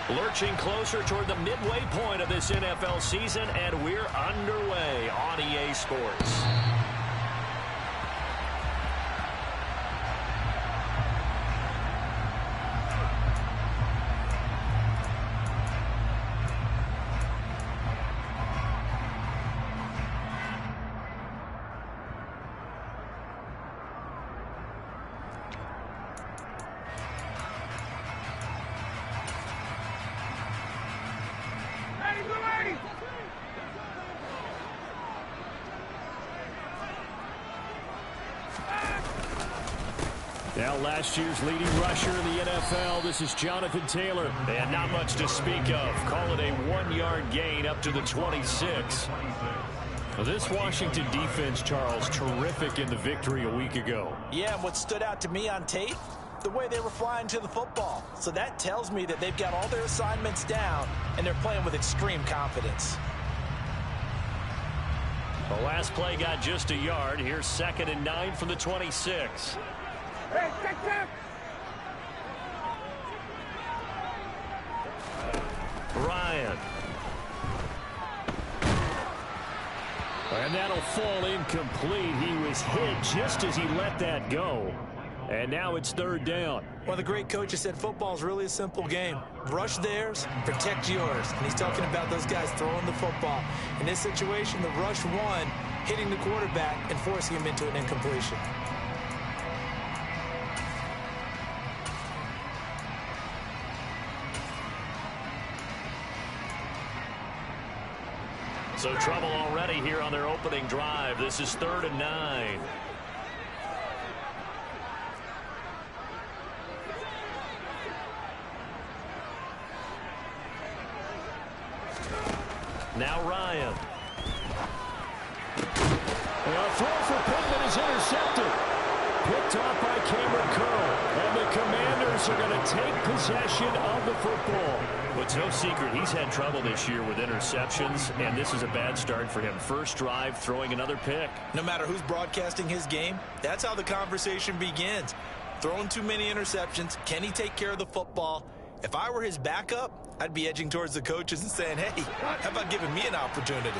Lurching closer toward the midway point of this NFL season, and we're underway on EA Sports. Now last year's leading rusher in the NFL, this is Jonathan Taylor. And not much to speak of. Call it a 1-yard gain up to the 26. Well, this Washington defense, Charles, terrific in the victory a week ago. Yeah, and what stood out to me on tape, the way they were flying to the football. So that tells me that they've got all their assignments down, and they're playing with extreme confidence. The last play got just a yard. Here's 2nd and 9 from the 26. Hey, check. Ryan. And that'll fall incomplete. He was hit just as he let that go. And now it's 3rd down. One of the great coaches said football is really a simple game. Rush theirs, protect yours. And he's talking about those guys throwing the football. In this situation, the rush one, hitting the quarterback and forcing him into an incompletion. So trouble already here on their opening drive. This is 3rd and 9. Now Ryan. A throw for Pittman is intercepted. Picked off by Cameron Curl. And the Commanders are going to take possession of the football. Well, it's no secret he's had trouble this year with interceptions, and this is a bad start for him. First drive, throwing another pick. No matter who's broadcasting his game, that's how the conversation begins. Throwing too many interceptions, can he take care of the football? If I were his backup, I'd be edging towards the coaches and saying, hey, how about giving me an opportunity?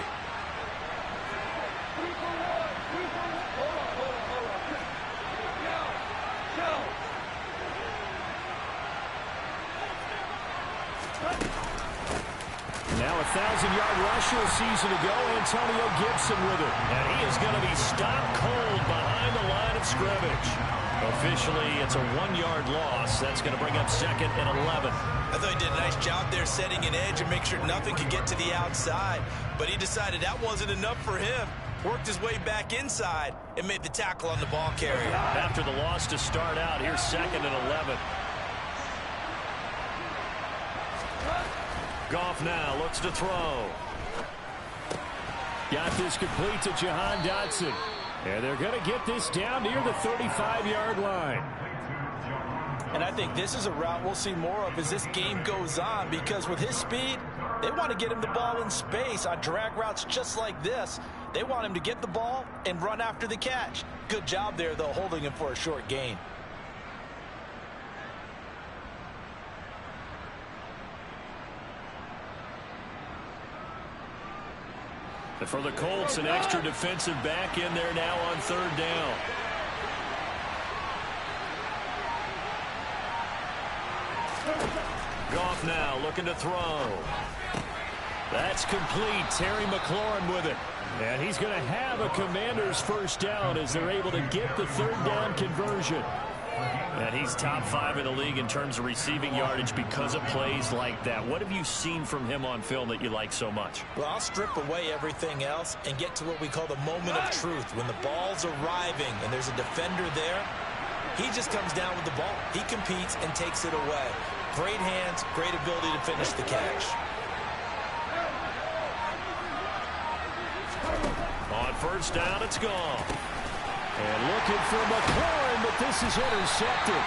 Now a 1,000-yard rusher a season ago, Antonio Gibson with it. And he is going to be stopped cold behind the line of scrimmage. Officially, it's a 1-yard loss. That's going to bring up 2nd and 11. I thought he did a nice job there setting an edge and make sure nothing could get to the outside. But he decided that wasn't enough for him. Worked his way back inside and made the tackle on the ball carrier. After the loss to start out, here's 2nd and 11. Goff now looks to throw. Got this complete to Jahan Dotson. And they're going to get this down near the 35-yard line. And I think this is a route we'll see more of as this game goes on, because with his speed, they want to get him the ball in space on drag routes just like this. They want him to get the ball and run after the catch. Good job there, though, holding him for a short gain. And for the Colts, an extra defensive back in there now on 3rd down. Goff now looking to throw. That's complete. Terry McLaurin with it. And he's going to have a Commanders first down as they're able to get the 3rd down conversion. And he's top 5 in the league in terms of receiving yardage because of plays like that. What have you seen from him on film that you like so much? Well, I'll strip away everything else and get to what we call the moment of truth. When the ball's arriving and there's a defender there, he just comes down with the ball. He competes and takes it away. Great hands, great ability to finish the catch. On 1st down, it's gone. And looking for McLaurin, but this is intercepted.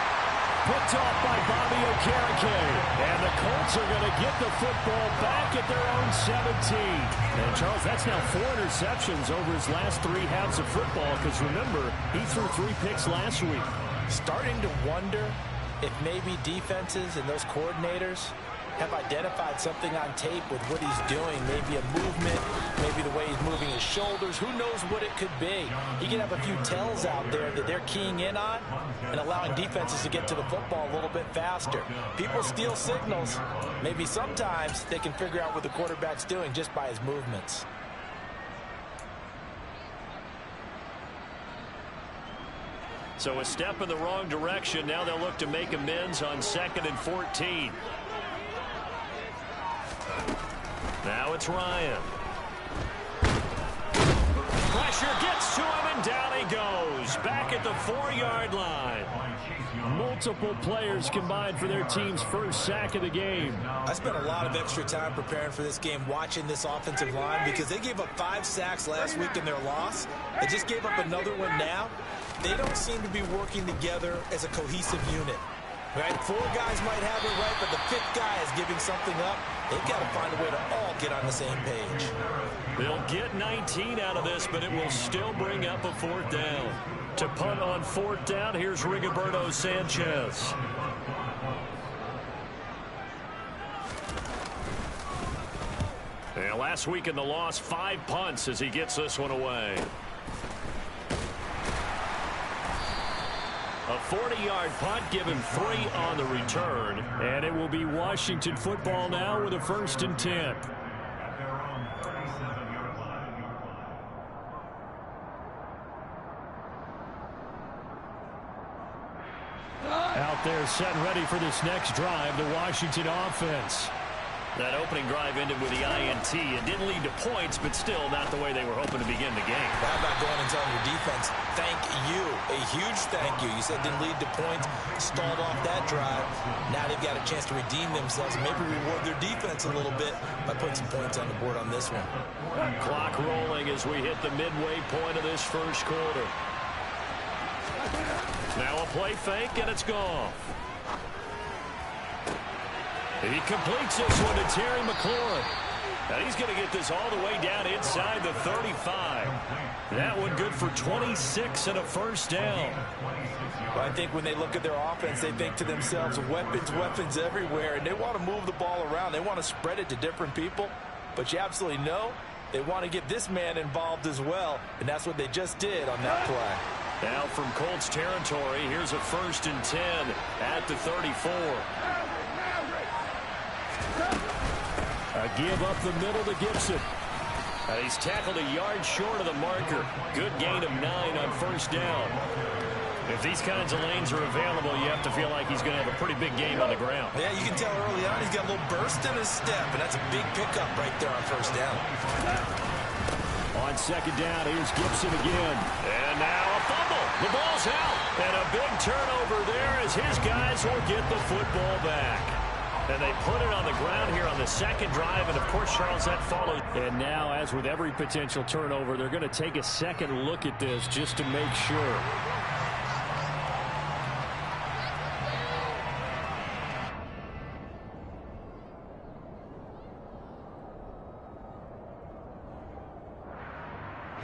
Picked off by Bobby Okereke. And the Colts are going to get the football back at their own 17. And, Charles, that's now 4 interceptions over his last 3 halves of football, because, remember, he threw 3 picks last week. Starting to wonder if maybe defenses and those coordinators, have identified something on tape with what he's doing. Maybe a movement, maybe the way he's moving his shoulders. Who knows what it could be? He can have a few tells out there that they're keying in on and allowing defenses to get to the football a little bit faster. People steal signals. Maybe sometimes they can figure out what the quarterback's doing just by his movements. So a step in the wrong direction. Now they'll look to make amends on 2nd and 14. Now it's Ryan. Pressure gets to him, and down he goes. Back at the 4-yard line. Multiple players combined for their team's first sack of the game. I spent a lot of extra time preparing for this game, watching this offensive line, because they gave up 5 sacks last week in their loss. They just gave up another one now. They don't seem to be working together as a cohesive unit. Right? 4 guys might have it right, but the 5th guy is giving something up. They've got to find a way to all get on the same page. They'll get 19 out of this, but it will still bring up a 4th down. To punt on 4th down, here's Rigoberto Sanchez. And last week in the loss, 5 punts as he gets this one away. A 40-yard punt, given 3 on the return. And it will be Washington football now with a 1st and 10. Out there set and ready for this next drive, the Washington offense. That opening drive ended with the INT. It didn't lead to points, but still not the way they were hoping to begin the game. How about going and telling your defense, thank you, a huge thank you. You said didn't lead to points, stalled off that drive. Now they've got a chance to redeem themselves and maybe reward their defense a little bit by putting some points on the board on this one. Clock rolling as we hit the midway point of this first quarter. Now a play fake, and it's gone. He completes this one to Terry McLaurin. And he's going to get this all the way down inside the 35. That one good for 26 and a 1st down. Well, I think when they look at their offense, they think to themselves, weapons, weapons everywhere, and they want to move the ball around. They want to spread it to different people. But you absolutely know they want to get this man involved as well, and that's what they just did on that play. Now from Colts territory, here's a 1st and 10 at the 34. A give up the middle to Gibson. He's tackled a yard short of the marker. Good gain of 9 on 1st down. If these kinds of lanes are available, you have to feel like he's going to have a pretty big game on the ground. Yeah, you can tell early on he's got a little burst in his step, and that's a big pickup right there on 1st down. On 2nd down, here's Gibson again. And now a fumble. The ball's out. And a big turnover there as his guys will get the football back. And they put it on the ground here on the 2nd drive. And, of course, Charles, that followed. And now, as with every potential turnover, they're going to take a second look at this just to make sure.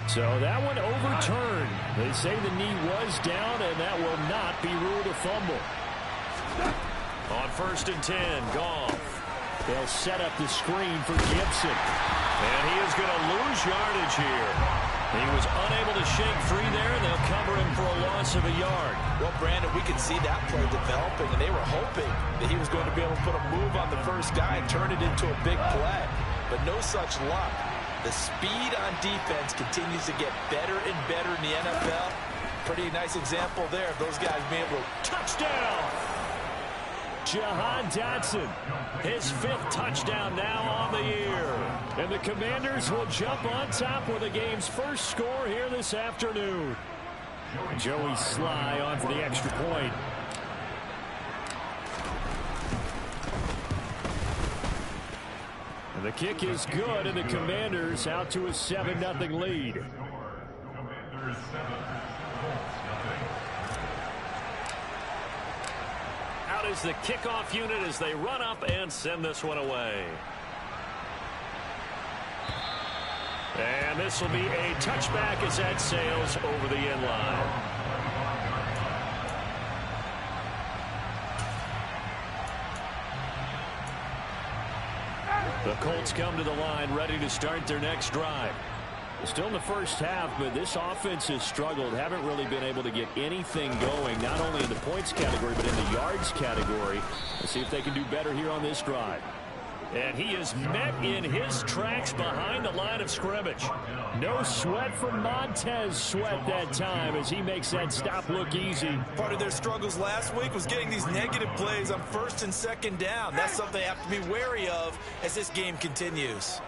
So that one overturned. They say the knee was down, and that will not be ruled a fumble. On 1st and 10, Goff. They'll set up the screen for Gibson. And he is going to lose yardage here. He was unable to shake free there, and they'll cover him for a loss of a yard. Well, Brandon, we could see that play developing, and they were hoping that he was going to be able to put a move on the 1st guy and turn it into a big play. But no such luck. The speed on defense continues to get better and better in the NFL. Pretty nice example there of those guys being able to touchdown. Jahan Dotson, his 5th touchdown now on the year. And the Commanders will jump on top with the game's first score here this afternoon. Joey Sly on for the extra point. And the kick is good, and the Commanders out to a 7-0 lead. Out is the kickoff unit as they run up and send this one away. And this will be a touchback as that sails over the end line. The Colts come to the line ready to start their next drive. Still in the first half, but this offense has struggled. Haven't really been able to get anything going, not only in the points category, but in the yards category. Let's see if they can do better here on this drive. And he is met in his tracks behind the line of scrimmage. No sweat from Montez Sweat that time as he makes that stop look easy. Part of their struggles last week was getting these negative plays on 1st and 2nd down. That's something they have to be wary of as this game continues.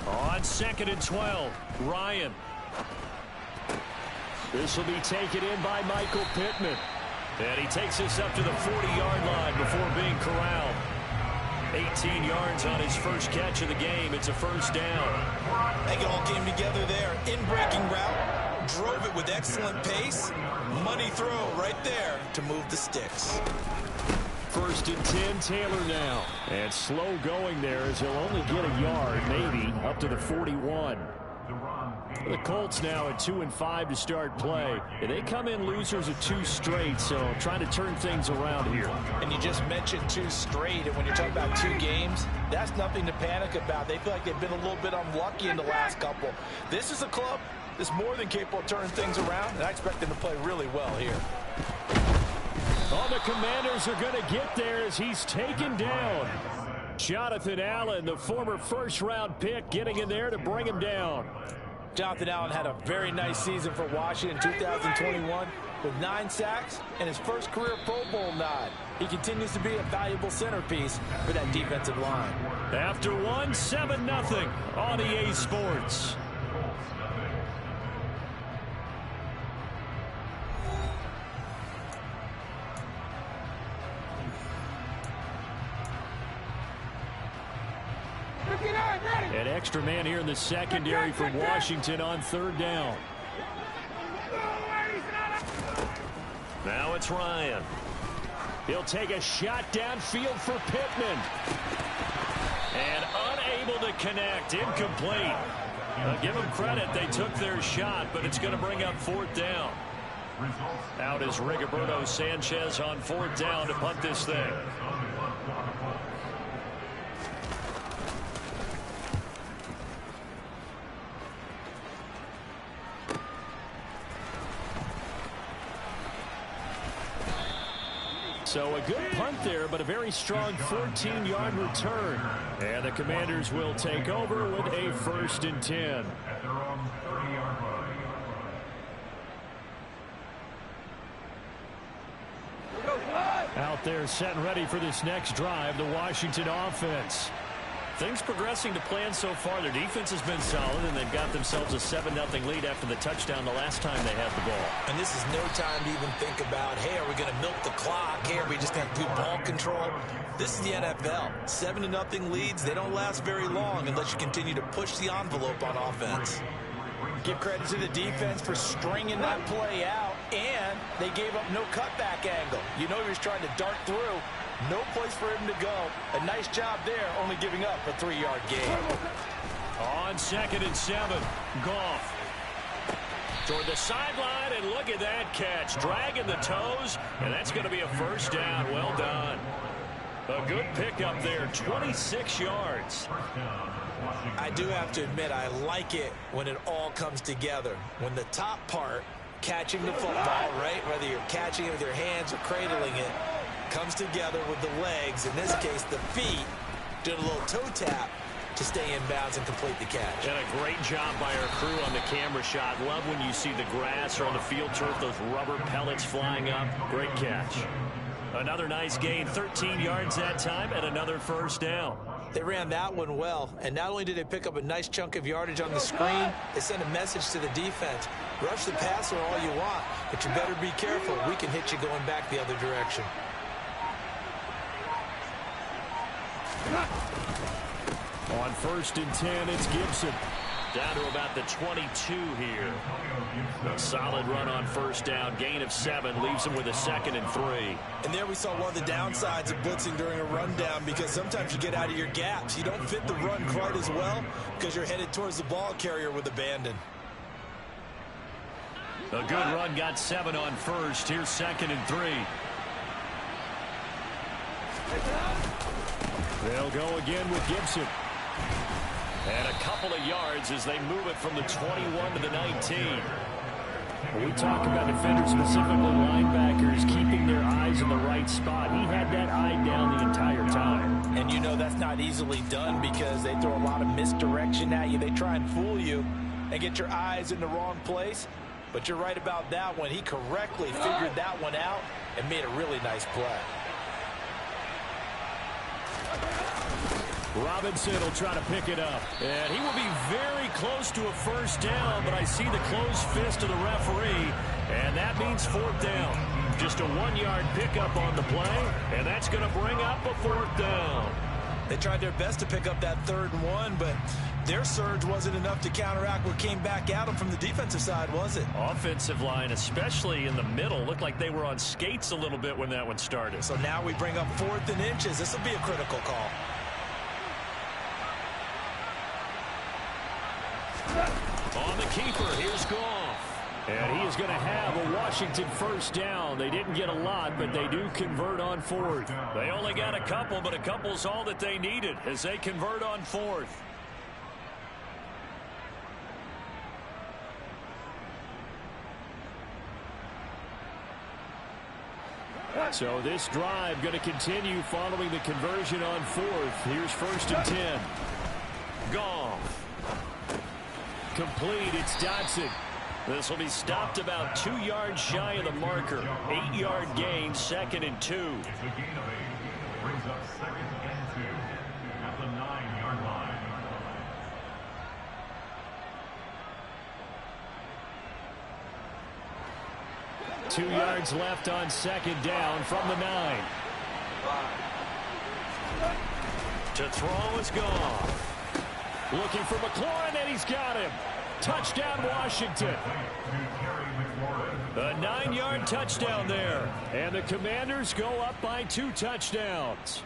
On 2nd and 12, Ryan. This will be taken in by Michael Pittman. And he takes this up to the 40-yard line before being corralled. 18 yards on his first catch of the game. It's a first down. They all came together there. In-breaking route. Drove it with excellent pace. Money throw right there to move the sticks. 1st and 10, Taylor now. And slow going there as he'll only get a yard, maybe, up to the 41. The Colts now at 2-5 to start play. And they come in losers of 2 straight, so trying to turn things around here. And you just mentioned 2 straight, and when you're talking about 2 games, that's nothing to panic about. They feel like they've been a little bit unlucky in the last couple. This is a club that's more than capable of turning things around, and I expect them to play really well here. Oh, the Commanders are going to get there as he's taken down. Jonathan Allen, the former first-round pick, getting in there to bring him down. Jonathan Allen had a very nice season for Washington in 2021 with 9 sacks and his first career Pro Bowl nod. He continues to be a valuable centerpiece for that defensive line. After 1, 7-0 on EA Sports. An extra man here in the secondary for Washington on 3rd down. Now it's Ryan. He'll take a shot downfield for Pittman. And unable to connect. Incomplete. Give them credit. They took their shot, but it's going to bring up 4th down. Out is Rigoberto Sanchez on 4th down to punt this thing. So a good punt there, but a very strong 14-yard return. And the Commanders will take over with a 1st and 10. Out there set and ready for this next drive, the Washington offense. Things progressing to plan so far. Their defense has been solid, and they've got themselves a 7-0 lead after the touchdown the last time they had the ball. And this is no time to even think about, hey, are we going to milk the clock? Hey, are we just going to do ball control? This is the NFL. 7-0 leads, they don't last very long unless you continue to push the envelope on offense. Give credit to the defense for stringing that play out, and they gave up no cutback angle. You know he was trying to dart through. No place for him to go. A nice job there, only giving up a 3-yard gain. On 2nd and 7, Goff. Toward the sideline, and look at that catch. Dragging the toes, and that's going to be a first down. Well done. A good pickup there, 26 yards. I do have to admit, I like it when it all comes together. When the top part, catching the football, right, whether you're catching it with your hands or cradling it, comes together with the legs, in this case the feet, doing a little toe tap to stay in bounds and complete the catch. And a great job by our crew on the camera shot. Love when you see the grass or on the field turf, those rubber pellets flying up. Great catch. Another nice gain, 13 yards that time, and another first down. They ran that one well, and not only did they pick up a nice chunk of yardage on the screen, they sent a message to the defense. Rush the passer all you want, but you better be careful. We can hit you going back the other direction. On 1st and 10, it's Gibson. Down to about the 22 here. A solid run on 1st down. Gain of 7 leaves him with a 2nd and 3. And there we saw one of the downsides of blitzing during a rundown, because sometimes you get out of your gaps. You don't fit the run quite as well because you're headed towards the ball carrier with abandon. A good run, got 7 on first. Here's 2nd and 3. They'll go again with Gibson. And a couple of yards as they move it from the 21 to the 19. When we talk about defenders, specifically linebackers, keeping their eyes in the right spot, he had that eye down the entire time. And you know that's not easily done because they throw a lot of misdirection at you. They try and fool you and get your eyes in the wrong place. But you're right about that one. He correctly figured that one out and made a really nice play. Robinson will try to pick it up. And he will be very close to a first down, but I see the closed fist of the referee, and that means 4th down. Just a 1-yard pickup on the play, and that's going to bring up a 4th down. They tried their best to pick up that 3rd and 1, but their surge wasn't enough to counteract what came back at them from the defensive side, was it? Offensive line, especially in the middle, looked like they were on skates a little bit when that one started. So now we bring up 4th and inches. This will be a critical call. On the keeper, here's Goff. And he is going to have a Washington first down. They didn't get a lot, but they do convert on 4th. They only got a couple, but a couple's all that they needed as they convert on 4th. So this drive going to continue following the conversion on 4th. Here's 1st and 10. Goff. Complete. It's Dodson. This will be stopped about 2 yards shy of the marker. 8-yard gain, 2nd and 2. It's a gain of 8. Brings up 2nd and 2 at the 9-yard line. Two yards left on 2nd down from the 9. To throw is Goff. Looking for McLaurin, and he's got him. Touchdown, Washington. A 9-yard touchdown there. And the Commanders go up by 2 touchdowns.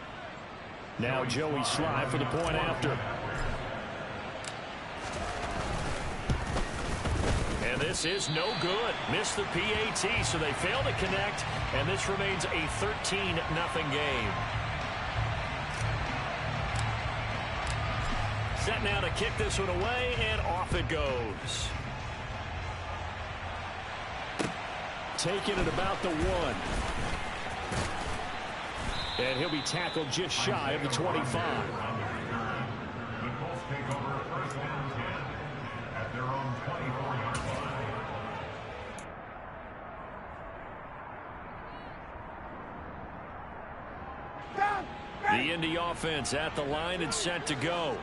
Now Joey Sly for the point after. And this is no good. Missed the PAT, so they fail to connect, and this remains a 13-0 game. Set now to kick this one away, and off it goes. Taking it about the 1. And he'll be tackled just shy of the 25. The Colts take over 1st and 10 at their own 24-yard line. The Indy offense at the line and set to go.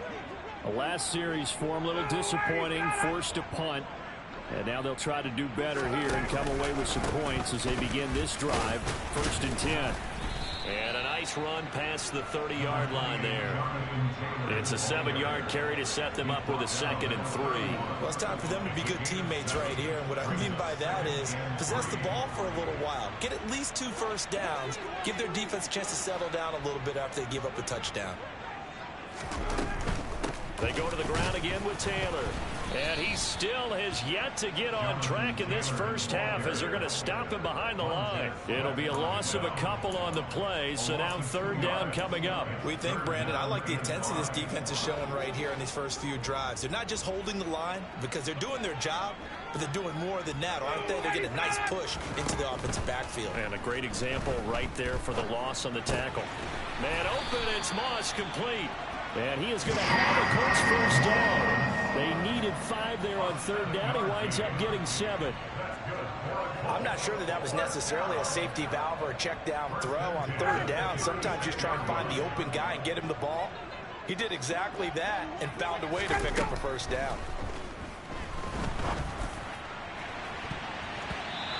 The last series for him, a little disappointing, forced to punt. And now they'll try to do better here and come away with some points as they begin this drive. 1st and 10. And a nice run past the 30-yard line there. It's a 7-yard carry to set them up with a 2nd and 3. Well, it's time for them to be good teammates right here. And what I mean by that is possess the ball for a little while. Get at least 2 first downs. Give their defense a chance to settle down a little bit after they give up a touchdown. They go to the ground again with Taylor. And he still has yet to get on track in this first half as they're going to stop him behind the line. It'll be a loss of a couple on the play, so now 3rd down coming up. We think, Brandon, I like the intensity this defense is showing right here in these first few drives. They're not just holding the line because they're doing their job, but they're doing more than that, aren't they? They're getting a nice push into the offensive backfield. And a great example right there for the loss on the tackle. Man open, it's Moss, complete. And he is going to have a Colts first down. They needed 5 there on 3rd down. He winds up getting 7. I'm not sure that was necessarily a safety valve or a check down throw on 3rd down. Sometimes you just try and find the open guy and get him the ball. He did exactly that and found a way to pick up a first down.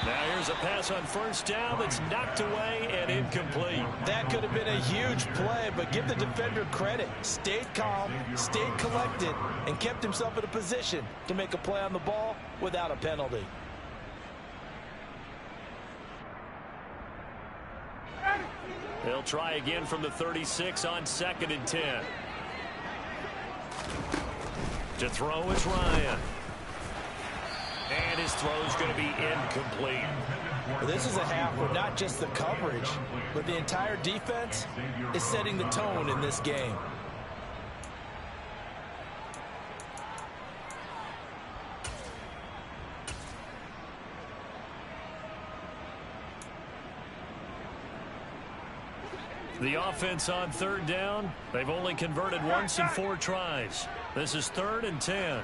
Now here's a pass on 1st down that's knocked away and incomplete. That could have been a huge play, but give the defender credit. Stayed calm, stayed collected, and kept himself in a position to make a play on the ball without a penalty. They'll try again from the 36 on 2nd and 10. To throw is Ryan. And his throw's going to be incomplete. Well, this is a half where not just the coverage, but the entire defense is setting the tone in this game. The offense on third down. They've only converted once in 4 tries. This is 3rd and 10.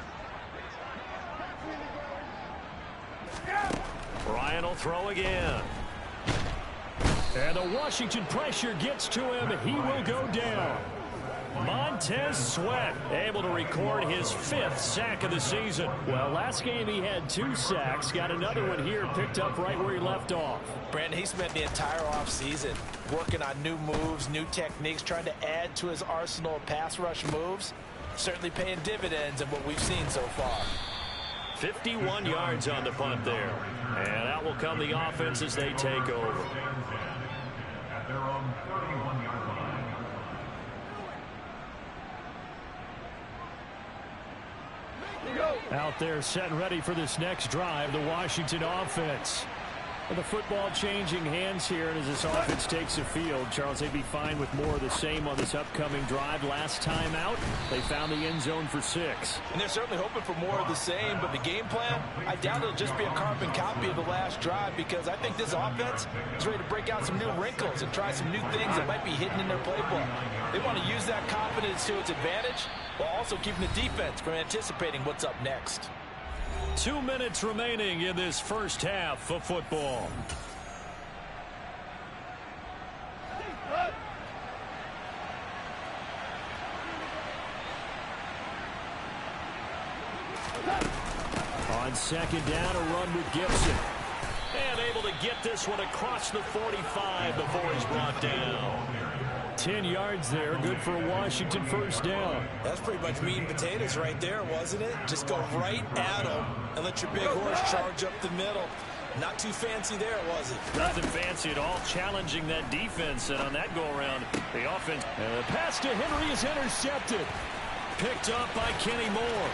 Ryan will throw again. And the Washington pressure gets to him. He will go down. Montez Sweat able to record his 5th sack of the season. Well, last game he had 2 sacks. Got another one here, picked up right where he left off. Brandon, he spent the entire offseason working on new moves, new techniques, trying to add to his arsenal of pass rush moves. Certainly paying dividends in what we've seen so far. 51 yards on the punt there. And out will come the offense as they take over. At their own 31-yard line. Out there set and ready for this next drive, the Washington offense. And the football changing hands here, and as this offense takes the field, Charles, they'd be fine with more of the same on this upcoming drive. Last time out, they found the end zone for 6. And they're certainly hoping for more of the same, but the game plan, I doubt it'll just be a carbon copy of the last drive, because I think this offense is ready to break out some new wrinkles and try some new things that might be hidden in their playbook. They want to use that confidence to its advantage, while also keeping the defense from anticipating what's up next. 2 minutes remaining in this first half of football. On second down, a run with Gibson. And able to get this one across the 45 before he's brought down. 10 yards there, good for a Washington first down. That's pretty much meat and potatoes right there, wasn't it? Just go right at them and let your big horse charge up the middle. Not too fancy there, was it? Nothing fancy at all, challenging that defense. And on that go-around, the offense. And the pass to Henry is intercepted. Picked up by Kenny Moore.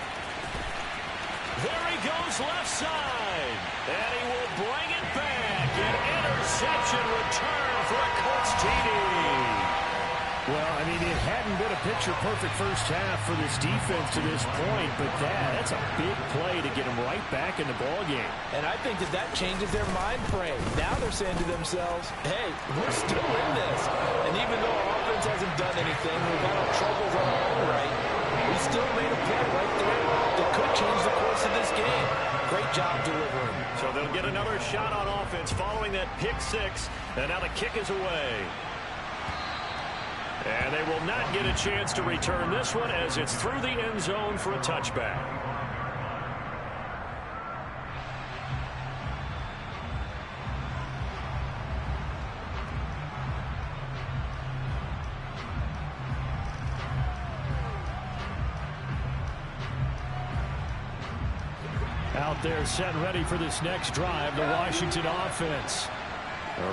There he goes left side. And he will bring it back. An interception return for a Colts TD. Well, I mean, it hadn't been a picture-perfect first half for this defense to this point, but that's a big play to get them right back in the ballgame. And I think that changes their mind frame. Now they're saying to themselves, hey, we're still in this. And even though our offense hasn't done anything, we've had our troubles on our own right, we still made a play right there that could change the course of this game. Great job delivering. So they'll get another shot on offense following that pick 6, and now the kick is away. And they will not get a chance to return this one as it's through the end zone for a touchback. Out there set and ready for this next drive, the Washington offense.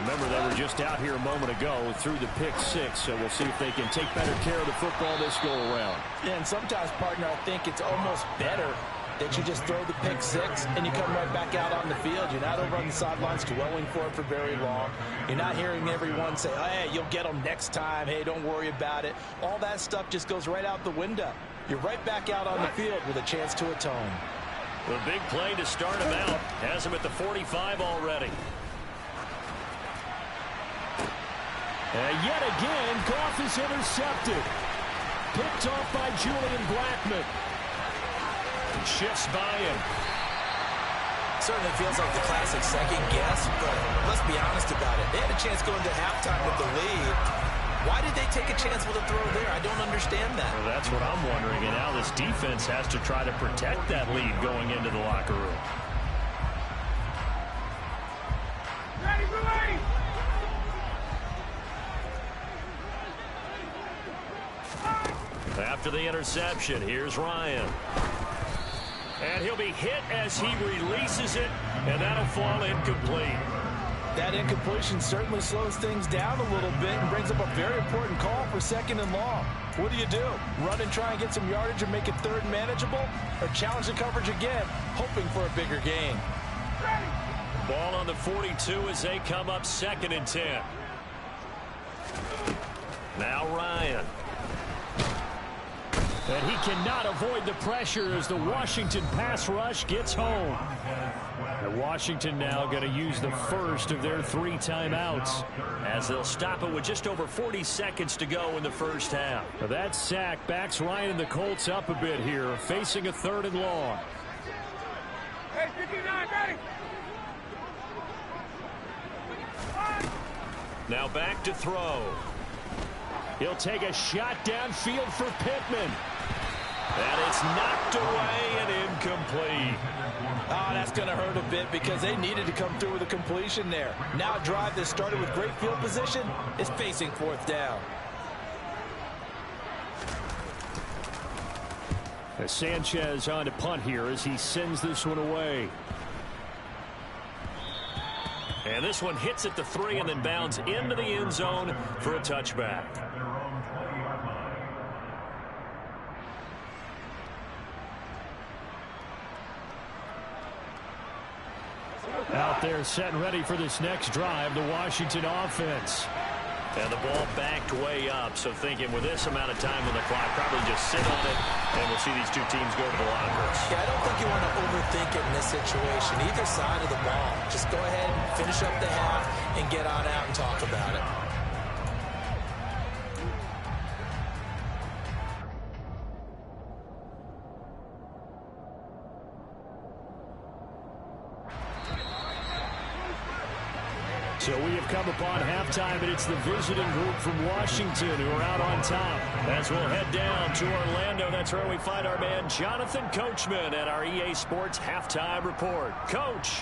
Remember, they were just out here a moment ago through the pick 6, so we'll see if they can take better care of the football this go-around. Yeah, and sometimes, partner, I think it's almost better that you just throw the pick 6 and you come right back out on the field. You're not over on the sidelines dwelling for it for very long. You're not hearing everyone say, hey, you'll get them next time. Hey, don't worry about it. All that stuff just goes right out the window. You're right back out on the field with a chance to atone. The big play to start him out has him at the 45 already. And yet again, Goff is intercepted. Picked off by Julian Blackmon. Shifts by him. Certainly feels like the classic second guess, but let's be honest about it. They had a chance going to halftime with the lead. Why did they take a chance with a throw there? I don't understand that. Well, that's what I'm wondering, and now this defense has to try to protect that lead going into the locker room. Ready, ready! After the interception, here's Ryan. And he'll be hit as he releases it, and that'll fall incomplete. That incompletion certainly slows things down a little bit and brings up a very important call for 2nd and long. What do? Run and try and get some yardage and make it 3rd and manageable? Or challenge the coverage again, hoping for a bigger gain? Ball on the 42 as they come up 2nd and 10. Now Ryan. And he cannot avoid the pressure as the Washington pass rush gets home. And Washington now going to use the first of their 3 timeouts, as they'll stop it with just over 40 seconds to go in the first half. Now that sack backs Ryan and the Colts up a bit here, facing a 3rd and long. Hey, 59, ready? Now back to throw. He'll take a shot downfield for Pittman. And it's knocked away and incomplete. Oh, that's going to hurt a bit because they needed to come through with a completion there. Now a drive that started with great field position is facing 4th down. As Sanchez on to punt here as he sends this one away. And this one hits at the 3 and then bounds into the end zone for a touchback. Out there set and ready for this next drive, the Washington offense. And the ball backed way up, so thinking with this amount of time on the clock, probably just sit on it, and we'll see these 2 teams go to the lockers. Yeah, I don't think you want to overthink it in this situation, either side of the ball. Just go ahead and finish up the half and get on out and talk about it. So we have come upon halftime, and it's the visiting group from Washington who are out on top. As we'll head down to Orlando, that's where we find our man Jonathan Coachman at our EA Sports Halftime Report. Coach.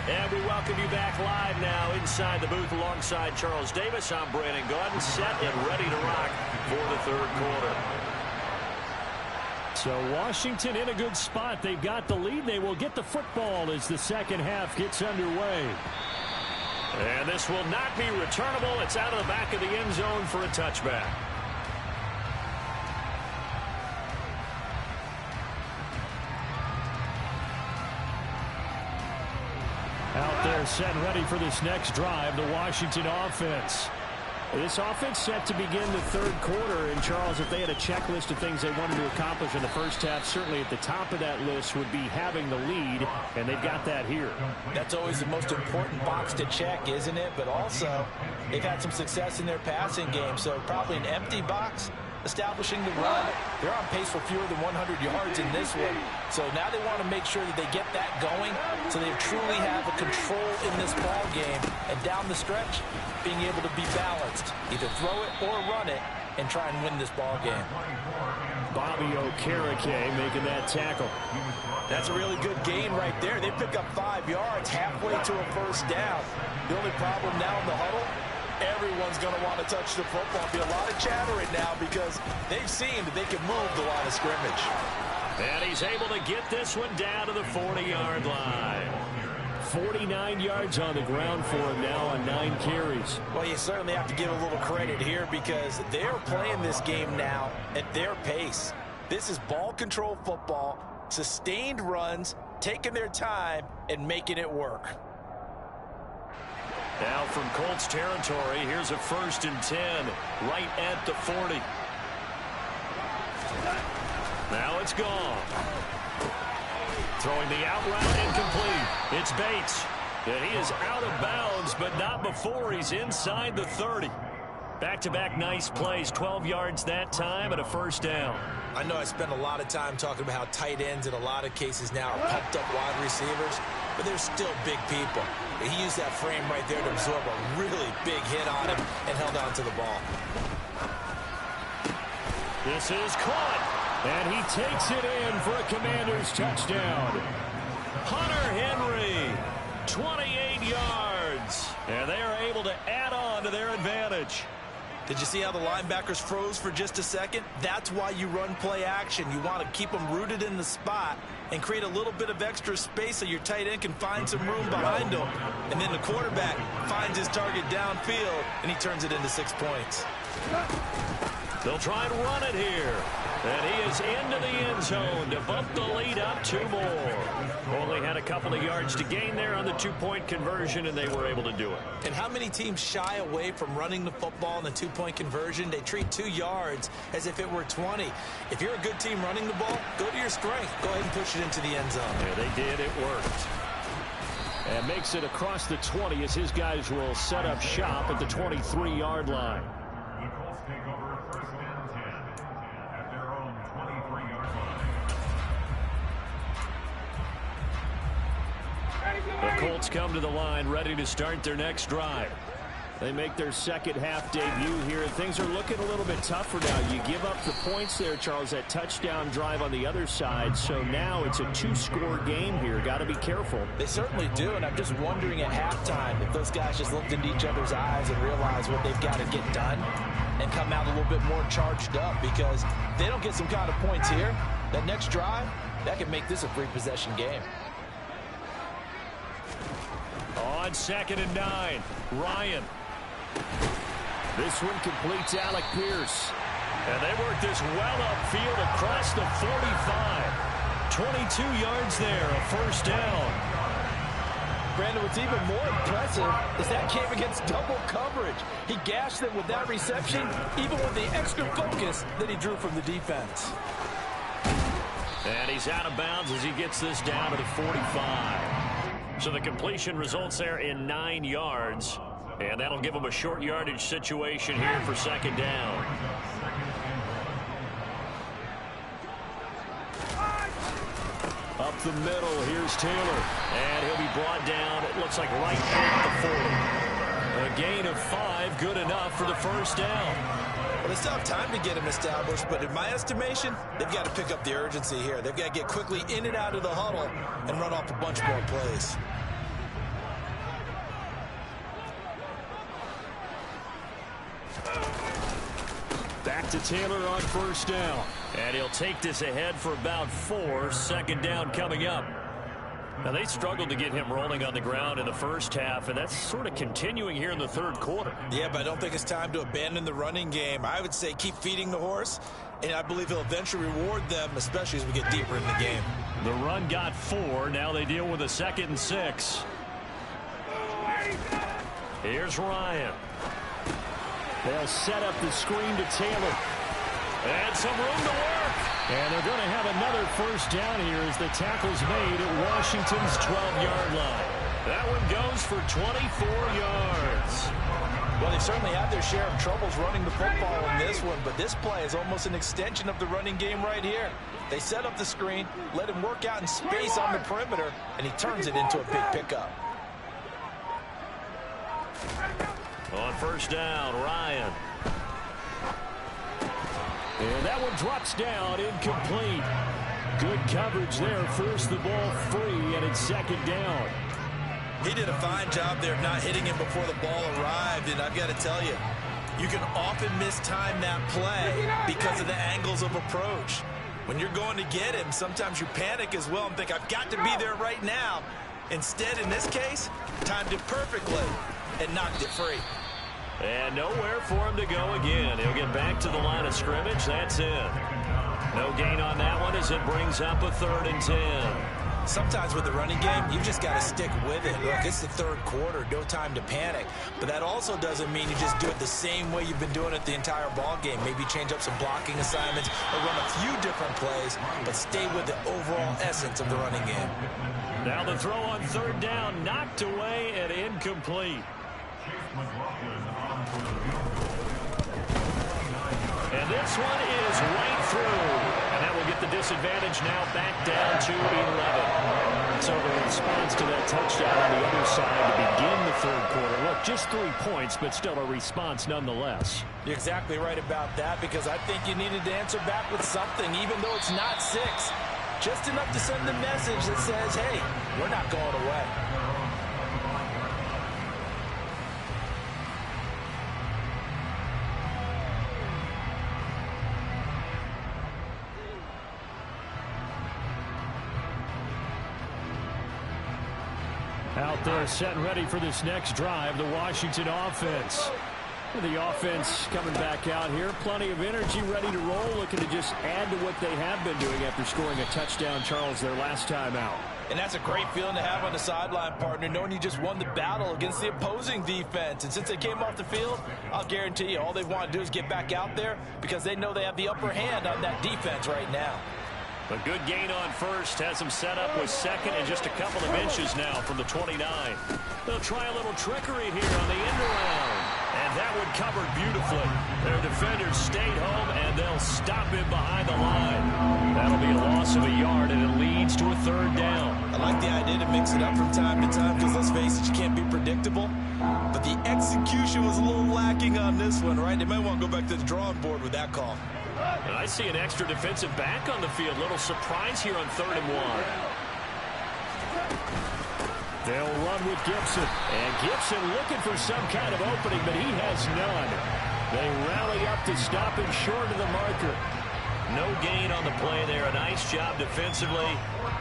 And we welcome you back live now inside the booth alongside Charles Davis. I'm Brandon Gaudin, set and ready to rock for the 3rd quarter. So Washington in a good spot. They've got the lead. They will get the football as the 2nd half gets underway. And this will not be returnable. It's out of the back of the end zone for a touchback. Out there set and ready for this next drive, the Washington offense. This offense set to begin the 3rd quarter. And, Charles, if they had a checklist of things they wanted to accomplish in the first half, certainly at the top of that list would be having the lead, and they've got that here. That's always the most important box to check, isn't it? But also, they've had some success in their passing game, so probably an empty box establishing the run. They're on pace for fewer than 100 yards in this one. So now they want to make sure that they get that going so they truly have a control in this ball game. And down the stretch, being able to be balanced. Either throw it or run it and try and win this ball game. Bobby Okereke making that tackle. That's a really good gain right there. They pick up 5 yards halfway to a 1st down. The only problem now in the huddle, everyone's going to want to touch the football. Be a lot of chattering now because they've seen that they can move the line of scrimmage. And he's able to get this one down to the 40-yard line. 49 yards on the ground for him now on 9 carries. Well, you certainly have to give a little credit here because they're playing this game now at their pace. This is ball control football, sustained runs, taking their time and making it work. Now from Colts territory, here's a 1st and 10 right at the 40. Now it's gone. Throwing the out route incomplete. It's Bates. And he is out of bounds, but not before he's inside the 30. Back-to-back nice plays, 12 yards that time and a 1st down. I know I spent a lot of time talking about how tight ends in a lot of cases now are pumped up wide receivers, but they're still big people. He used that frame right there to absorb a really big hit on him and held on to the ball. This is caught. And he takes it in for a Commanders touchdown. Hunter Henry, 28 yards. And they are able to add on to their advantage. Did you see how the linebackers froze for just a second? That's why you run play action. You want to keep them rooted in the spot and create a little bit of extra space so your tight end can find some room behind him. And then the quarterback finds his target downfield, and he turns it into 6 points. They'll try and run it here. And he is into the end zone to bump the lead up 2 more. Only had a couple of yards to gain there on the 2-point conversion, and they were able to do it. And how many teams shy away from running the football in the 2-point conversion? They treat 2 yards as if it were 20. If you're a good team running the ball, go to your strength. Go ahead and push it into the end zone. Yeah, they did. It worked. And makes it across the 20 as his guys will set up shop at the 23-yard line. The Colts take over 1st and 10 at their own 23-yard line. The Colts come to the line ready to start their next drive. They make their second half debut here, and things are looking a little bit tougher now. You give up the points there, Charles, that touchdown drive on the other side. So now it's a 2-score game here. Got to be careful. They certainly do, and I'm just wondering at halftime if those guys just looked into each other's eyes and realized what they've got to get done and come out a little bit more charged up, because if they don't get some kind of points here, that next drive, that could make this a 3-possession game. On 2nd and 9, Ryan. This one completes Alec Pierce. And they work this well upfield across the 45. 22 yards there, a 1st down. Brandon, what's even more impressive is that came against double coverage. He gashed them with that reception, even with the extra focus that he drew from the defense. And he's out of bounds as he gets this down to the 45. So the completion results there in 9 yards. And that'll give them a short yardage situation here for 2nd down. Up the middle, here's Taylor. And he'll be brought down, it looks like right at the 40. A gain of 5, good enough for the 1st down. Well, they still have time to get him established, but in my estimation, they've got to pick up the urgency here. They've got to get quickly in and out of the huddle and run off a bunch more plays. Back to Taylor on 1st down. And he'll take this ahead for about 4. 2nd down coming up. Now, they struggled to get him rolling on the ground in the 1st half, and that's sort of continuing here in the 3rd quarter. Yeah, but I don't think it's time to abandon the running game. I would say keep feeding the horse, and I believe he'll eventually reward them, especially as we get deeper in the game. The run got 4. Now they deal with a 2nd and 6. Here's Ryan. They'll set up the screen to Taylor. And some room to work. And they're going to have another 1st down here as the tackle's made at Washington's 12-yard line. That one goes for 24 yards. Well, they certainly had their share of troubles running the football in this one, but this play is almost an extension of the running game right here. They set up the screen, let him work out in space on the perimeter, and he turns it into a big pickup. On 1st down, Ryan. And that one drops down, incomplete. Good coverage there, forced the ball free, and it's 2nd down. He did a fine job there of not hitting him before the ball arrived, and I've got to tell you, you can often mistime that play because of the angles of approach. When you're going to get him, sometimes you panic as well and think, I've got to be there right now. Instead, in this case, timed it perfectly and knocked it free. And nowhere for him to go again. He'll get back to the line of scrimmage. That's it. No gain on that one as it brings up a 3rd and 10. Sometimes with the running game, you just got to stick with it. Look, it's the 3rd quarter, no time to panic. But that also doesn't mean you just do it the same way you've been doing it the entire ball game. Maybe change up some blocking assignments or run a few different plays, but stay with the overall essence of the running game. Now the throw on 3rd down, knocked away and incomplete. And this one is right through. And that will get the disadvantage now back down to 11. So the response to that touchdown on the other side to begin the 3rd quarter. Look, just 3 points, but still a response nonetheless. You're exactly right about that, because I think you needed to answer back with something, even though it's not 6. Just enough to send the message that says, hey, we're not going away. Out there set and ready for this next drive, the Washington offense. The offense coming back out here. Plenty of energy, ready to roll, looking to just add to what they have been doing after scoring a touchdown, Charles, their last time out. And that's a great feeling to have on the sideline, partner, knowing you just won the battle against the opposing defense. And since they came off the field, I'll guarantee you all they want to do is get back out there because they know they have the upper hand on that defense right now. A good gain on first has them set up with second and just a couple of inches now from the 29. They'll try a little trickery here on the end around. And that one covered beautifully. Their defenders stayed home, and they'll stop him behind the line. That'll be a loss of a yard, and it leads to a third down. I like the idea to mix it up from time to time because, let's face it, you can't be predictable. But the execution was a little lacking on this one, right? They might want to go back to the drawing board with that call. And I see an extra defensive back on the field. Little surprise here on 3rd and 1. They'll run with Gibson. And Gibson looking for some kind of opening, but he has none. They rally up to stop him short of the marker. No gain on the play there. A nice job defensively.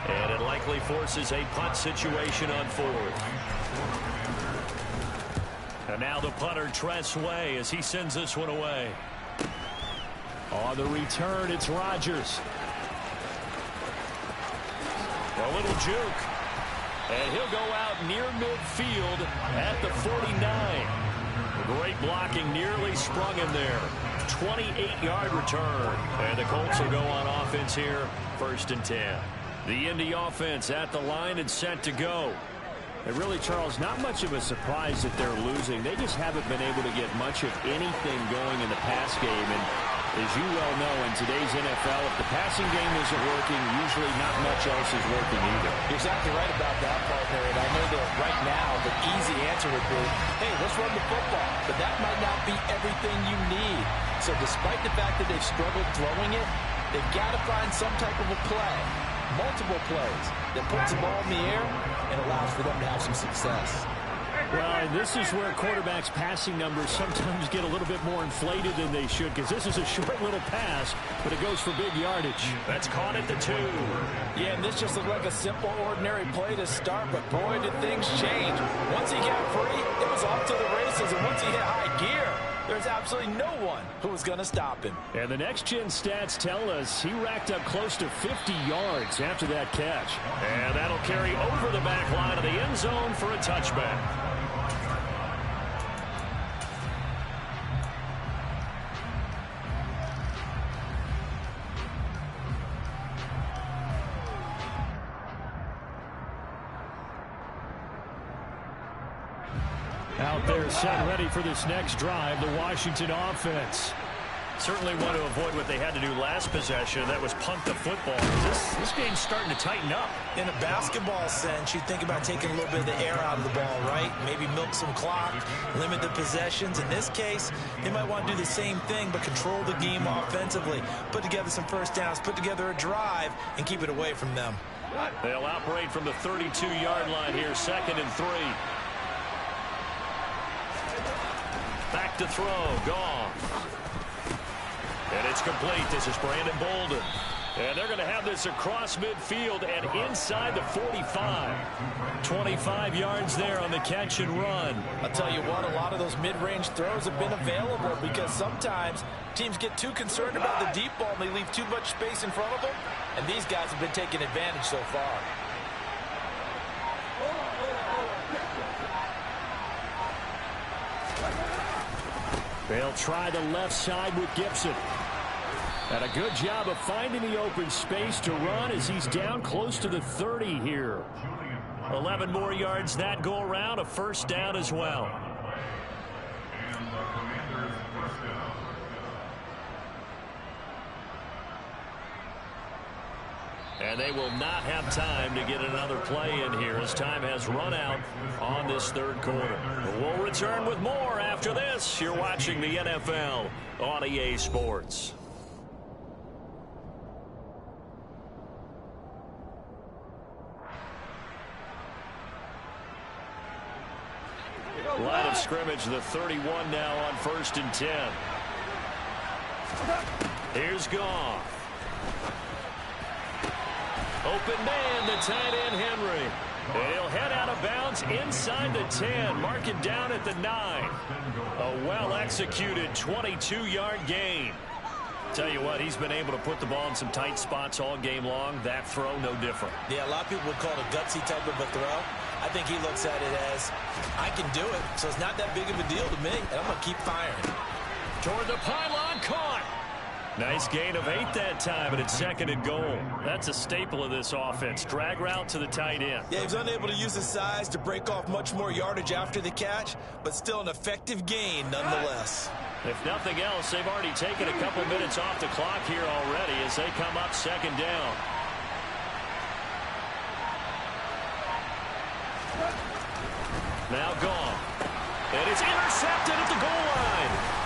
And it likely forces a punt situation on 4th. And now the punter, Tress Way, as he sends this one away. On the return, it's Rodgers. A little juke. And he'll go out near midfield at the 49. Great blocking, nearly sprung him there. 28-yard return. And the Colts will go on offense here, 1st and 10. The Indy offense at the line and set to go. And really, Charles, not much of a surprise that they're losing. They just haven't been able to get much of anything going in the pass game. And as you well know, in today's NFL, if the passing game isn't working, usually not much else is working either. You're exactly right about that, partner. And I know that right now the easy answer would be, hey, let's run the football. But that might not be everything you need. So despite the fact that they've struggled throwing it, they've got to find some type of a play, multiple plays, that puts the ball in the air and allows for them to have some success. Well, and this is where quarterbacks' passing numbers sometimes get a little bit more inflated than they should, because this is a short little pass, but it goes for big yardage. That's caught at the 2. Yeah, and this just looked like a simple, ordinary play to start, but boy, did things change. Once he got free, it was off to the races, and once he hit high gear, there's absolutely no one who was going to stop him. And the next-gen stats tell us he racked up close to 50 yards after that catch. And that'll carry over the back line of the end zone for a touchback. Out there set and ready for this next drive, the Washington offense. Certainly want to avoid what they had to do last possession. That was punt the football. This game's starting to tighten up. In a basketball sense, you think about taking a little bit of the air out of the ball, right? Maybe milk some clock, limit the possessions. In this case, they might want to do the same thing, but control the game offensively. Put together some first downs, put together a drive, and keep it away from them. They'll operate from the 32-yard line here, 2nd and 3. Back to throw, gone. And it's complete. This is Brandon Bolden. And they're going to have this across midfield and inside the 45. 25 yards there on the catch and run. I'll tell you what, a lot of those mid-range throws have been available because sometimes teams get too concerned about the deep ball and they leave too much space in front of them. And these guys have been taking advantage so far. They'll try the left side with Gibson. And a good job of finding the open space to run as he's down close to the 30 here. 11 more yards that go around, a first down as well. And they will not have time to get another play in here as time has run out on this 3rd quarter. We'll return with more after this. You're watching the NFL on EA Sports. Line of scrimmage, the 31 now on 1st and 10. Here's Goff. Open man, the tight end, Henry. And he'll head out of bounds inside the 10. Mark it down at the 9. A well-executed 22-yard gain. Tell you what, he's been able to put the ball in some tight spots all game long. That throw, no different. Yeah, a lot of people would call it a gutsy type of a throw. I think he looks at it as, I can do it, so it's not that big of a deal to me, and I'm going to keep firing. Toward the pylon, caught. Nice gain of 8 that time, and it's 2nd and goal. That's a staple of this offense. Drag route to the tight end. Yeah, he was unable to use his size to break off much more yardage after the catch, but still an effective gain nonetheless. If nothing else, they've already taken a couple minutes off the clock here already as they come up 2nd down. Now gone. And it's intercepted at the goal line.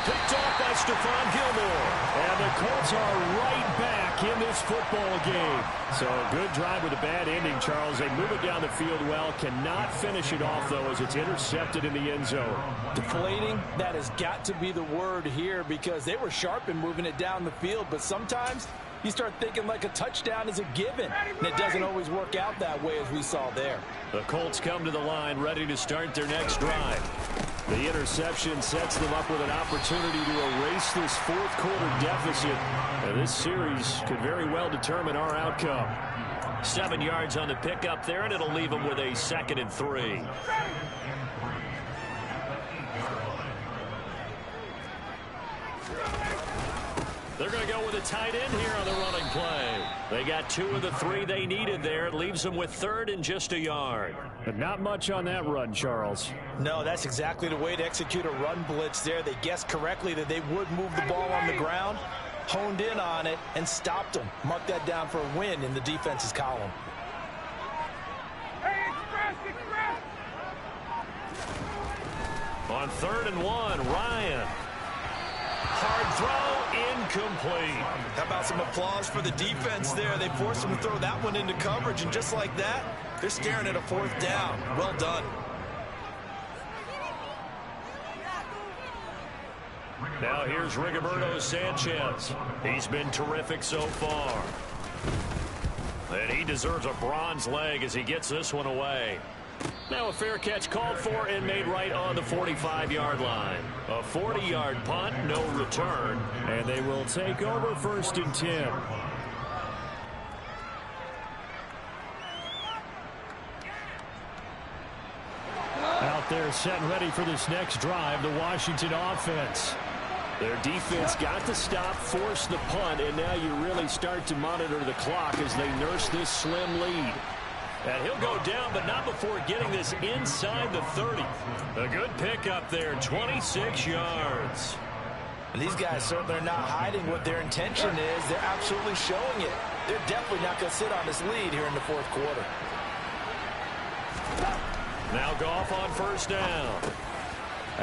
Picked off by Stephon Gilmore. And the Colts are right back in this football game. So a good drive with a bad ending, Charles. They move it down the field well. Cannot finish it off, though, as it's intercepted in the end zone. Deflating, that has got to be the word here because they were sharp in moving it down the field. But sometimes you start thinking like a touchdown is a given. And it doesn't always work out that way as we saw there. The Colts come to the line ready to start their next drive. The interception sets them up with an opportunity to erase this fourth quarter deficit. And this series could very well determine our outcome. 7 yards on the pickup there, and it'll leave them with a 2nd and 3. They're going to go with a tight end here on the running play. They got 2 of the 3 they needed there. It leaves them with 3rd and just a yard. But not much on that run, Charles. No, that's exactly the way to execute a run blitz there. They guessed correctly that they would move the ball on the ground, honed in on it, and stopped them. Mark that down for a win in the defense's column. On 3rd and 1, Ryan. Hard throw, incomplete. How about some applause for the defense there? They forced him to throw that one into coverage, and just like that, they're staring at a 4th down. Well done. Now here's Rigoberto Sanchez. He's been terrific so far. And he deserves a bronze leg as he gets this one away. Now a fair catch called for and made right on the 45-yard line. A 40-yard punt, no return. And they will take over 1st and 10. Out there set and ready for this next drive, the Washington offense. Their defense got the stop, forced the punt, and now you really start to monitor the clock as they nurse this slim lead. And he'll go down, but not before getting this inside the 30. A good pickup there, 26 yards. And these guys certainly are not hiding what their intention is. They're absolutely showing it. They're definitely not going to sit on this lead here in the 4th quarter. Now Goff on 1st down.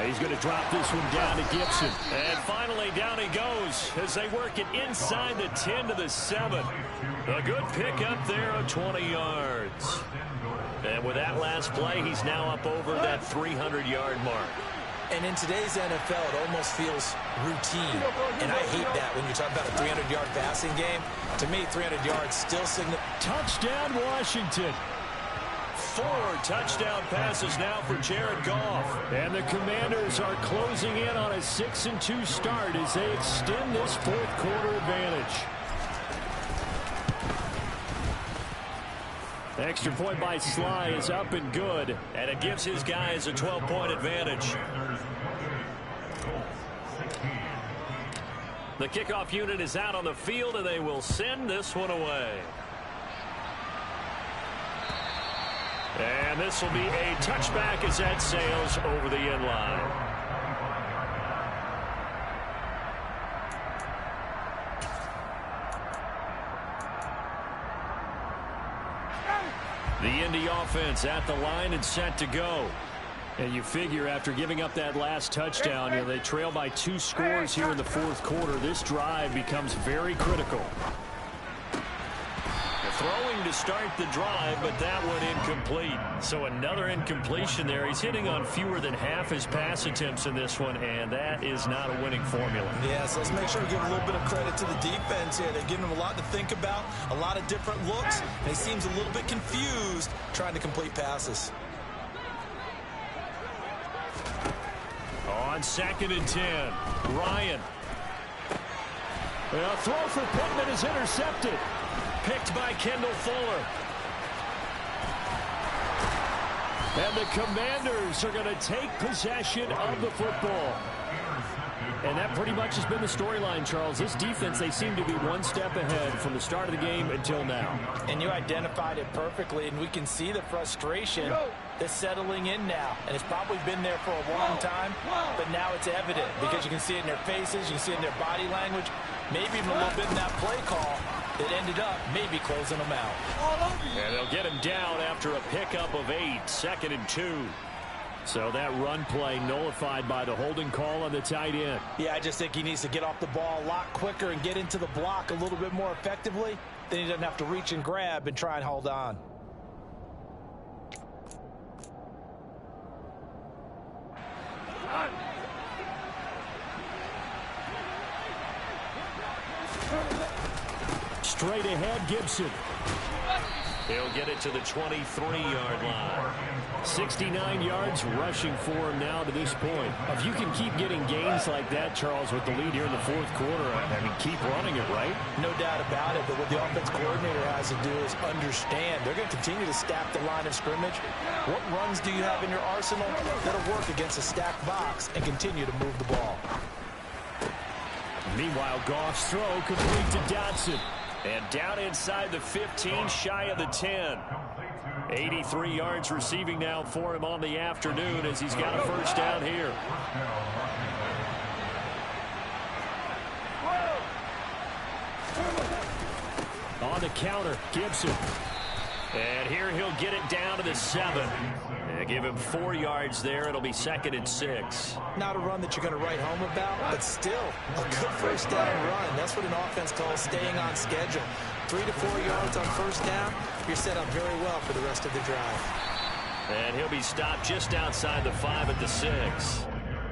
He's going to drop this one down to Gibson. And finally down he goes as they work it inside the 10 to the 7. A good pickup there of 20 yards. And with that last play, he's now up over that 300-yard mark. And in today's NFL, it almost feels routine. And I hate that when you talk about a 300-yard passing game. To me, 300 yards still signal. Touchdown, Washington. 4 touchdown passes now for Jared Goff. And the Commanders are closing in on a 6-2 start as they extend this 4th quarter advantage. Extra point by Sly is up and good. And it gives his guys a 12-point advantage. The kickoff unit is out on the field, and they will send this one away. And this will be a touchback as that sails over the end line. The Indy offense at the line and set to go. And you figure after giving up that last touchdown, they trail by 2 scores here in the 4th quarter. This drive becomes very critical. The throwing to start the drive, but that one incomplete. So another incompletion there. He's hitting on fewer than half his pass attempts in this one, and that is not a winning formula. Yeah, so let's make sure we give a little bit of credit to the defense here. They're giving him a lot to think about, a lot of different looks, and he seems a little bit confused trying to complete passes. On 2nd and 10, Ryan. A throw for Pittman is intercepted. Picked by Kendall Fuller. And the Commanders are going to take possession of the football. And that pretty much has been the storyline, Charles. This defense, they seem to be one step ahead from the start of the game until now. And you identified it perfectly, and we can see the frustration that's settling in now. And it's probably been there for a long time, but now it's evident because you can see it in their faces, you can see it in their body language, maybe even a little bit in that play call that ended up maybe closing them out. And they'll get him down after a pickup of 8, 2nd and 2. So that run play nullified by the holding call on the tight end. Yeah, I just think he needs to get off the ball a lot quicker and get into the block a little bit more effectively. Then he doesn't have to reach and grab and try and hold on. Straight ahead, Gibson. He'll get it to the 23-yard line. 69 yards rushing for him now to this point. If you can keep getting gains like that, Charles, with the lead here in the fourth quarter, I mean, keep running it, right? No doubt about it, but what the offense coordinator has to do is understand. They're going to continue to stack the line of scrimmage. What runs do you have in your arsenal that'll work against a stacked box and continue to move the ball? Meanwhile, Goff's throw complete to Dotson. And down inside the 15, shy of the 10. 83 yards receiving now for him on the afternoon as he's got a first down here. On the counter, Gibson. And here he'll get it down to the 7. And give him 4 yards there. It'll be 2nd and 6. Not a run that you're going to write home about, but still a good first down run. That's what an offense calls staying on schedule. 3 to 4 yards on first down, you're set up very well for the rest of the drive. And he'll be stopped just outside the 5 at the 6.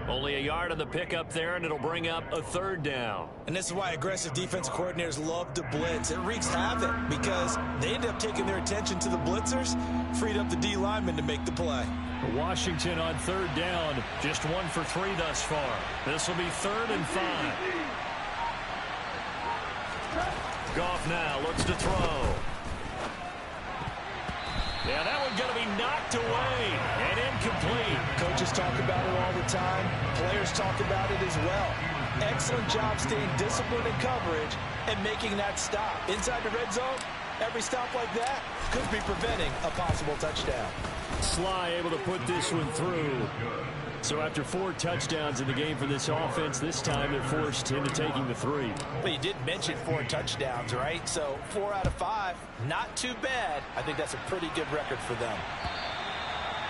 Only a yard on the pickup there, and it'll bring up a 3rd down. And this is why aggressive defense coordinators love to blitz. It wreaks havoc because they end up taking their attention to the blitzers, freed up the D lineman to make the play. Washington on 3rd down. Just 1 for 3 thus far. This will be 3rd and 5. Goff now looks to throw. Yeah, that one's going to be knocked away and incomplete. Coaches talk about it all the time. Players talk about it as well. Excellent job staying disciplined in coverage and making that stop. Inside the red zone, every stop like that could be preventing a possible touchdown. Sly able to put this one through. So after 4 touchdowns in the game for this offense, this time they're forced into taking the 3. But you did mention 4 touchdowns, right? So 4 out of 5, not too bad. I think that's a pretty good record for them.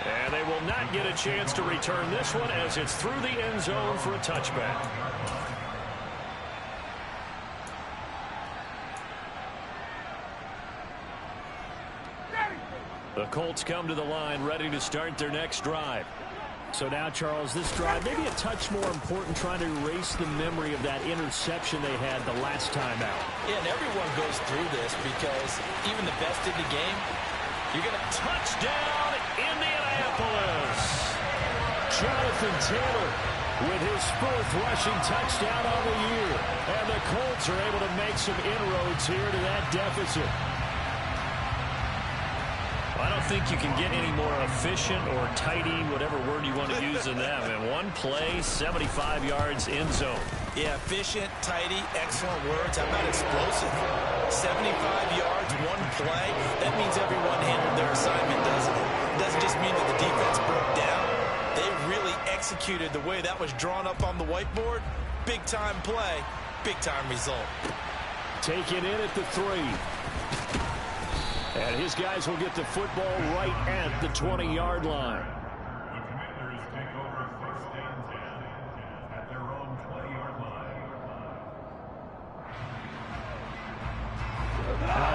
And they will not get a chance to return this one as it's through the end zone for a touchback. The Colts come to the line ready to start their next drive. So now, Charles, this drive maybe a touch more important, trying to erase the memory of that interception they had the last time out. Yeah, and everyone goes through this because even the best in the game, you're going to Touchdown, Indianapolis! Jonathan Taylor with his 4th rushing touchdown on the year. And the Colts are able to make some inroads here to that deficit. I don't think you can get any more efficient or tidy, whatever word you want to use in that. And one play, 75 yards in zone. Yeah, efficient, tidy, excellent words. How about explosive? 75 yards, one play. That means everyone handled their assignment, doesn't it? It doesn't just mean that the defense broke down. They really executed the way that was drawn up on the whiteboard. Big-time play, big-time result. Taken in at the 3. And his guys will get the football right at the 20-yard line. The Commanders take over 1st and 10 at their own 20-yard line.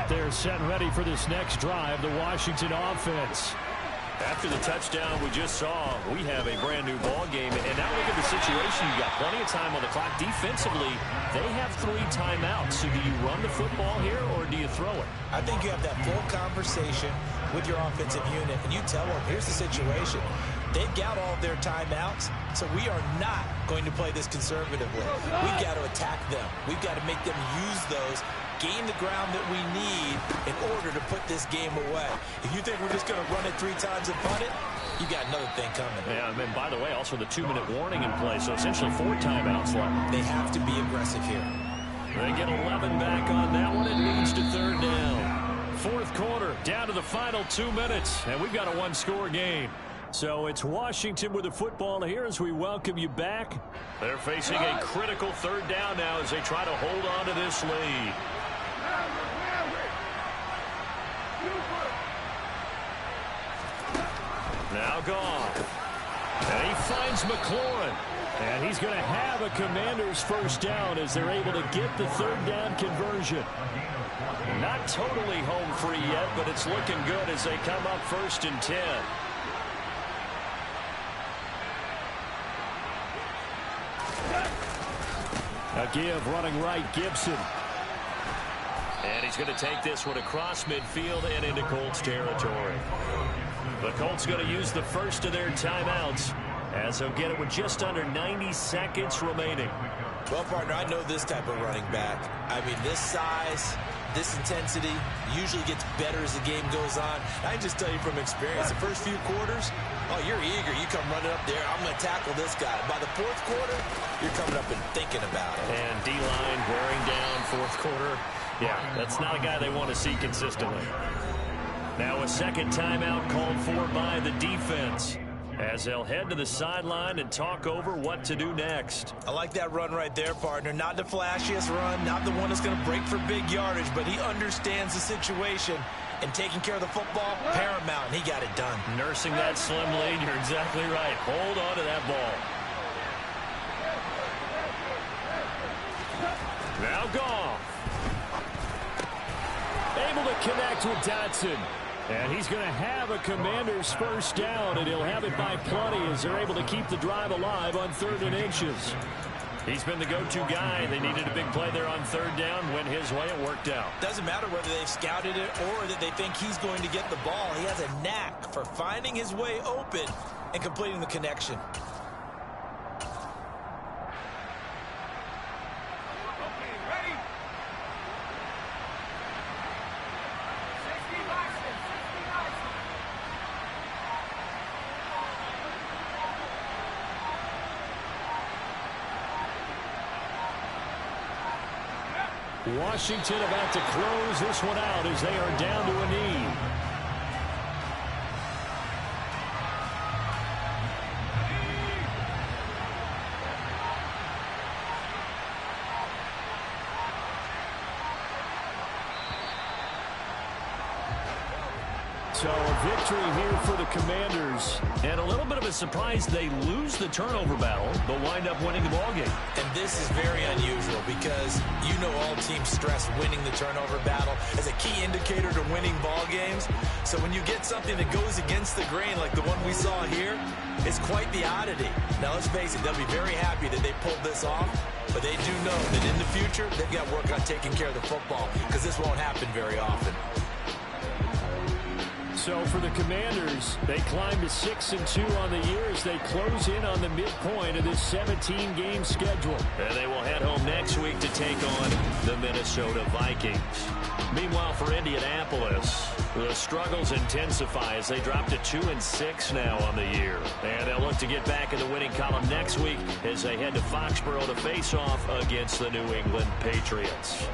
they're set and ready for this next drive, the Washington offense. After the touchdown we just saw, we have a brand new ball game. And now look at the situation. You've got plenty of time on the clock. Defensively, they have 3 timeouts. So do you run the football here or do you throw it? I think you have that full conversation with your offensive unit, and you tell them, here's the situation. They've got all of their timeouts, so we are not going to play this conservatively. We've got to attack them. We've got to make them use those, gain the ground that we need in order to put this game away. If you think we're just going to run it 3 times and punt it, you got another thing coming. Yeah, and by the way, also the 2-minute warning in play, so essentially 4 timeouts left. They have to be aggressive here. They get 11 back on that one. It moves to 3rd down. 4th quarter, down to the final 2 minutes, and we've got a 1-score game. So it's Washington with the football here as we welcome you back. They're facing a critical 3rd down now as they try to hold on to this lead. Now gone. And he finds McLaurin. And he's going to have a Commanders 1st down as they're able to get the 3rd down conversion. Not totally home free yet, but it's looking good as they come up 1st and 10. A give running right, Gibson. And he's going to take this one across midfield and into Colts territory. The Colts going to use the first of their timeouts as they'll get it with just under 90 seconds remaining. Well, partner, I know this type of running back. I mean, this size, this intensity usually gets better as the game goes on. I can just tell you from experience, the first few quarters, oh, you're eager. You come running up there. I'm going to tackle this guy. By the 4th quarter, you're coming up and thinking about it. And D-line wearing down 4th quarter. Yeah, that's not a guy they want to see consistently. Now a 2nd timeout called for by the defense as they'll head to the sideline and talk over what to do next. I like that run right there, partner. Not the flashiest run, not the one that's going to break for big yardage, but he understands the situation, and taking care of the football, paramount, and he got it done. Nursing that slim lead, you're exactly right. Hold on to that ball. Now Goff. Able to connect with Dotson. And he's going to have a Commanders 1st down, and he'll have it by plenty as they're able to keep the drive alive on 3rd and inches. He's been the go-to guy. They needed a big play there on 3rd down. Went his way. It worked out. Doesn't matter whether they've scouted it or that they think he's going to get the ball. He has a knack for finding his way open and completing the connection. Washington about to close this one out as they are down to a knee. So a victory here for the Commanders. And a little bit of a surprise, they lose the turnover battle, but wind up winning the ballgame. And this is very unusual because you know all teams stress winning the turnover battle as a key indicator to winning ball games. So when you get something that goes against the grain like the one we saw here, it's quite the oddity. Now let's face it, they'll be very happy that they pulled this off, but they do know that in the future they've got work on taking care of the football because this won't happen very often. So for the Commanders, they climb to 6-2 on the year as they close in on the midpoint of this 17-game schedule. And they will head home next week to take on the Minnesota Vikings. Meanwhile, for Indianapolis, the struggles intensify as they drop to 2-6 now on the year. And they'll look to get back in the winning column next week as they head to Foxborough to face off against the New England Patriots.